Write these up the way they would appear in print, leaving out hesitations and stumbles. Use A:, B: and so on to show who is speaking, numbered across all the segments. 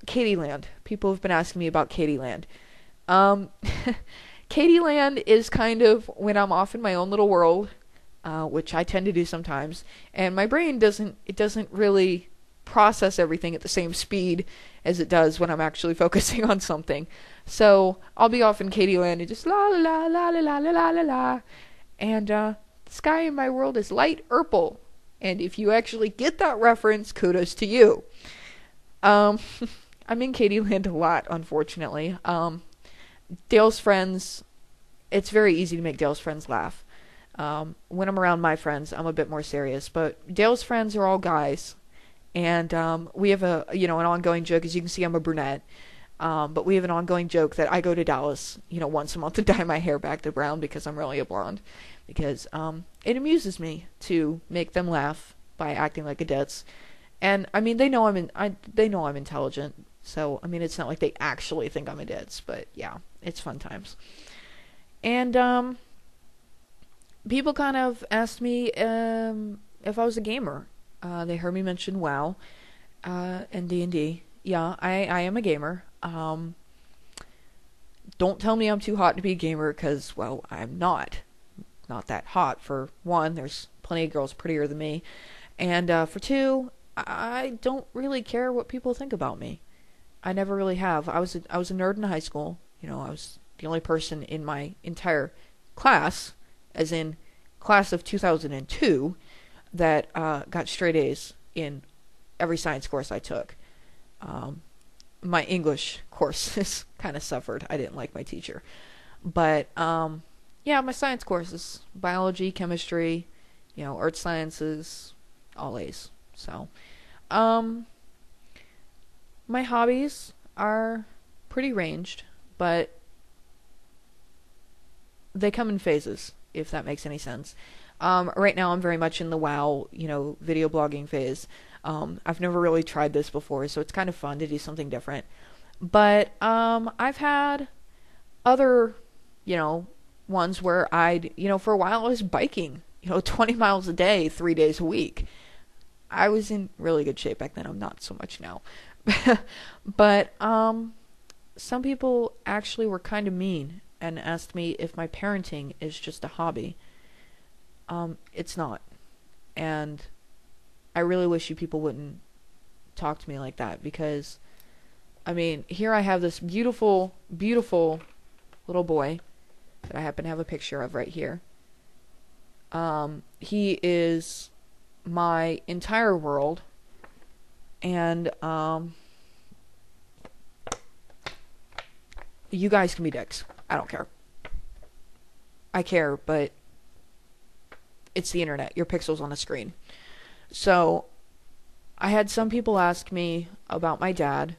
A: Katieland. People have been asking me about Katieland. Um, Katieland is kind of when I'm off in my own little world, which I tend to do sometimes, and my brain doesn't really process everything at the same speed as it does when I'm actually focusing on something. So I'll be off in Katieland and just la la la la la la la la la, and the sky in my world is light purple. And if you actually get that reference, kudos to you. Um, I'm in Katieland a lot, unfortunately. Dale's friends, it's very easy to make Dale's friends laugh. When I'm around my friends, I'm a bit more serious. But Dale's friends are all guys, and we have an ongoing joke. As you can see, I'm a brunette, but we have an ongoing joke that I go to Dallas, once a month to dye my hair back to brown because I'm really a blonde. Because it amuses me to make them laugh by acting like a ditz. And I mean, they know I'm intelligent. So I mean, it's not like they actually think I'm a ditz, but yeah, it's fun times. And people kind of asked me if I was a gamer. They heard me mention WoW and D&D. Yeah, I am a gamer. Don't tell me I'm too hot to be a gamer, because, well, I'm not. Not that hot, for one. There's plenty of girls prettier than me. And for two, I don't really care what people think about me. I never really have. I was a nerd in high school. I was the only person in my entire class, as in class of 2002, that got straight A's in every science course I took. My English courses kind of suffered. I didn't like my teacher. But, yeah, my science courses, biology, chemistry, earth sciences, all A's. So, my hobbies are pretty ranged, but they come in phases, if that makes any sense. Right now I'm very much in the WoW, video blogging phase. I've never really tried this before, so it's kind of fun to do something different. But I've had other, ones where for a while I was biking, 20 miles a day, 3 days a week. I was in really good shape back then. I'm not so much now. But some people actually were kind of mean and asked me if my parenting is just a hobby. It's not. And I really wish you people wouldn't talk to me like that, because, I mean, here I have this beautiful, beautiful little boy that I happen to have a picture of right here. He is my entire world, and, you guys can be dicks. I don't care. I care, but it's the internet. Your pixels on a screen. So, I had some people ask me about my dad.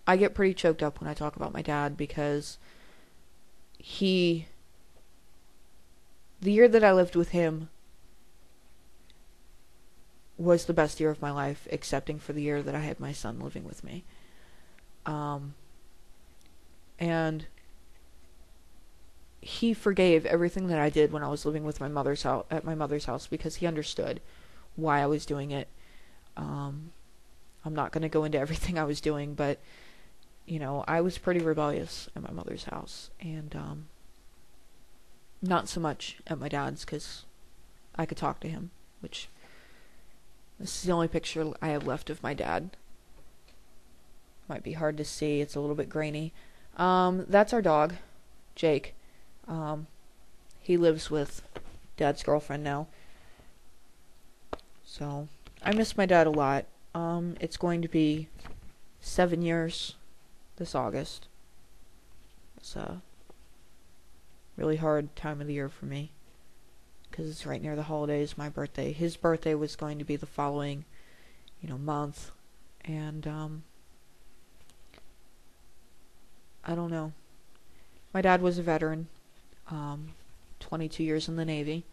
A: I get pretty choked up when I talk about my dad, because the year that I lived with him was the best year of my life, excepting for the year that I had my son living with me. And he forgave everything that I did when I was living with my mother's house, at my mother's house, because he understood why I was doing it. I'm not going to go into everything I was doing, but I was pretty rebellious at my mother's house, and not so much at my dad's, because I could talk to him, which this is the only picture I have left of my dad. Might be hard to see, it's a little bit grainy. That's our dog, Jake. He lives with Dad's girlfriend now. So, I miss my dad a lot. It's going to be 7 years this August. It's a really hard time of the year for me, because it's right near the holidays, my birthday. His birthday was going to be the following, month. And, I don't know. My dad was a veteran. 22 years in the Navy.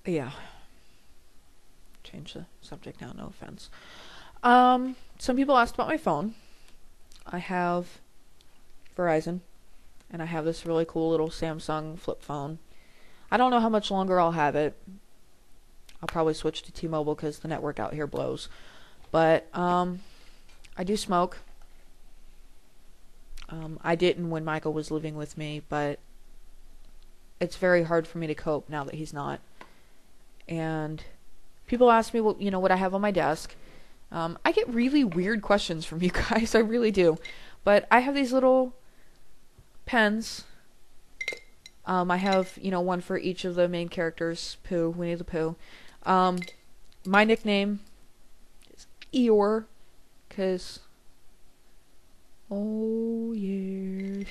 A: Yeah. Change the subject now, no offense. Some people asked about my phone. I have Verizon, and I have this really cool little Samsung flip phone. I don't know how much longer I'll have it. I'll probably switch to T-Mobile because the network out here blows. But I do smoke. I didn't when Michael was living with me, but it's very hard for me to cope now that he's not. And people ask me what I have on my desk. I get really weird questions from you guys. I really do. But I have these little pens. I have, one for each of the main characters. Pooh, Winnie the Pooh. My nickname is Eeyore, because, oh, yes.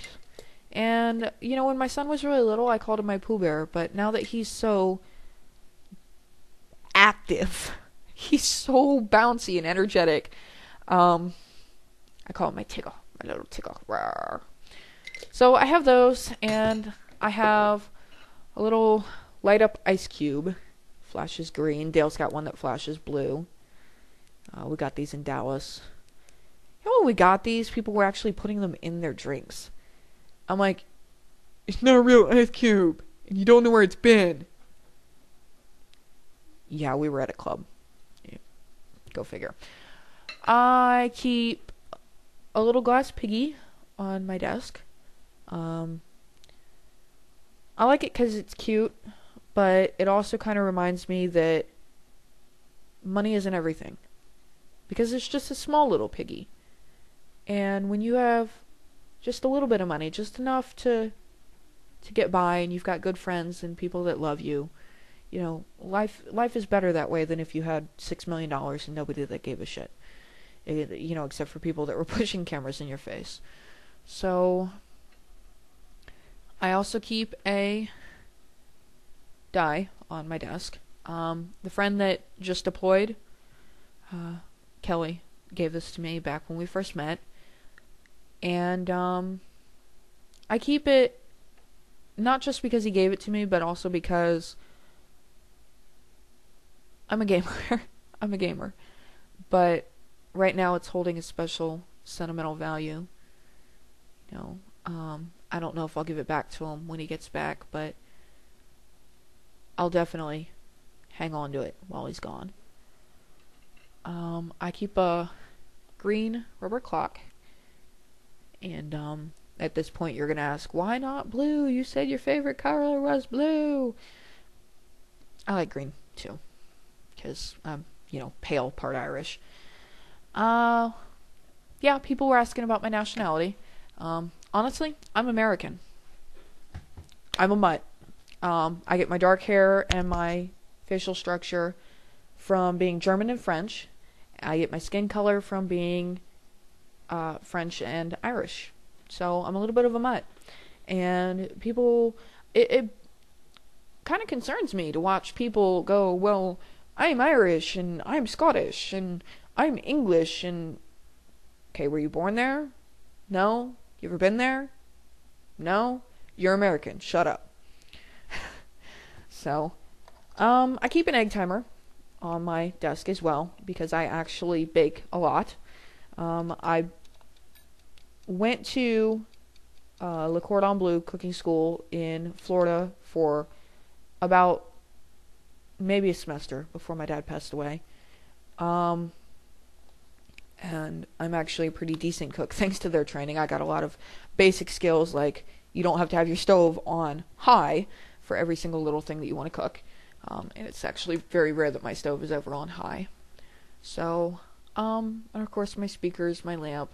A: And, when my son was really little, I called him my Pooh Bear, but now that he's so active, he's so bouncy and energetic, I call him my Tiggle, my little Tiggle. Rawr. So I have those, and I have a little light up ice cube. Flashes green. Dale's got one that flashes blue. We got these in Dallas. When we got these, people were actually putting them in their drinks. I'm like, it's not a real ice cube, and you don't know where it's been. Yeah, we were at a club. Yeah, go figure. I keep a little glass piggy on my desk. I like it because it's cute, but it also kind of reminds me that money isn't everything. Because it's just a small little piggy. And when you have just a little bit of money, just enough to get by, and you've got good friends and people that love you, life is better that way than if you had $6 million and nobody that gave a shit. Except for people that were pushing cameras in your face. So I also keep a die on my desk. The friend that just deployed, Kelly, gave this to me back when we first met. And I keep it not just because he gave it to me, but also because I'm a gamer. I'm a gamer. But right now it's holding a special sentimental value. I don't know if I'll give it back to him when he gets back, but I'll definitely hang on to it while he's gone. I keep a green rubber clock. And at this point you're going to ask, why not blue? You said your favorite color was blue. I like green too, because I'm, pale, part Irish. Yeah, people were asking about my nationality. Honestly, I'm American. I'm a mutt. I get my dark hair and my facial structure from being German and French. I get my skin color from being French and Irish. So I'm a little bit of a mutt. And people, it kind of concerns me to watch people go, well, I'm Irish and I'm Scottish and I'm English and... Okay, were you born there? No? You ever been there? No? You're American. Shut up. So, I keep an egg timer on my desk as well, because I actually bake a lot. I went to Le Cordon Bleu cooking school in Florida for about maybe a semester before my dad passed away. And I'm actually a pretty decent cook thanks to their training. I got a lot of basic skills, like you don't have to have your stove on high for every single little thing that you want to cook. And it's actually very rare that my stove is ever on high. So, and of course my speakers, my lamp,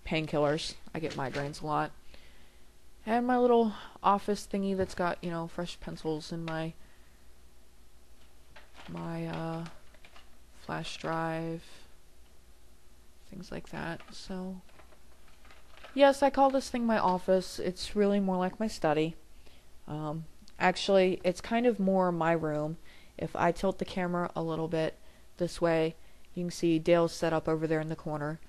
A: painkillers. I get migraines a lot. And my little office thingy that's got, fresh pencils and my flash drive, things like that. So, yes, I call this thing my office. It's really more like my study. Actually, it's kind of more my room. If I tilt the camera a little bit this way, you can see Dale's set up over there in the corner.